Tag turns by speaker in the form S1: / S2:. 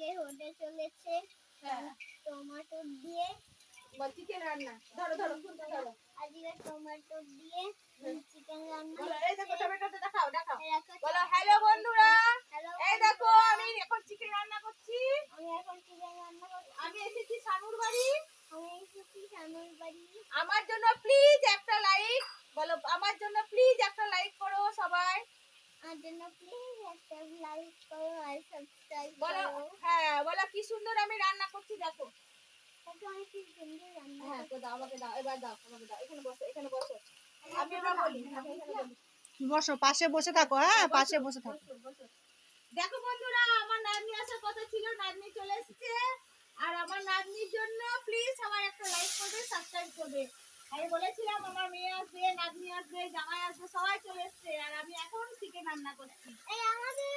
S1: আজকে হতে চলেছে টমেটো দিয়ে
S2: চিকেন রান্না। ধরো ধরো ফোনটা ধরো।
S1: আজকে টমেটো দিয়ে চিকেন রান্না।
S2: বলো এই দেখো টমেটোটা দেখাও দেখাও।
S1: দেখো,
S2: বলো হ্যালো বন্ধুরা।
S1: হ্যালো
S2: এই দেখো আমি এখন চিকেন রান্না করছি।
S1: আমি এখন চিকেন রান্না করছি।
S2: আমি এসেছি শানুর বাড়ি।
S1: বাড়ি।
S2: আমার জন্য প্লিজ একটা লাইক। বলো আমার জন্য প্লিজ একটা লাইক করো সবাই।
S1: আমার জন্য প্লিজ একটা লাইক করো আর সাবস্ক্রাইব
S2: বলো
S1: করো।
S2: হ্যাঁ বলো কি সুন্দর আমি রান্না করছি দেখো।
S1: দেখো আমি কি সুন্দর রান্না
S2: হ্যাঁ তো
S1: করছি।
S2: দাও আমাকে দাও এবার দাও আমাকে দাও এখানে বসো এখানে বসো। আমি এবার বলি এখানে বলি।
S3: বসো পাশে বসে থাকো, হ্যাঁ পাশে বসে থাকো।
S2: দেখো বন্ধুরা আমার নাতনি আসার কথা ছিল, নাতনি চলে এসেছে। আর আমার নাতনির জন্য প্লিজ সবাই একটা লাইক করবে সাবস্ক্রাইব করবে। আমি বলেছিলাম আমার মেয়ে আসবে নাতনি আসবে জামাই আসবে সবাই চলে এসেছে আর আমি এখন চিকেন রান্না করছি।
S1: এই আমাদের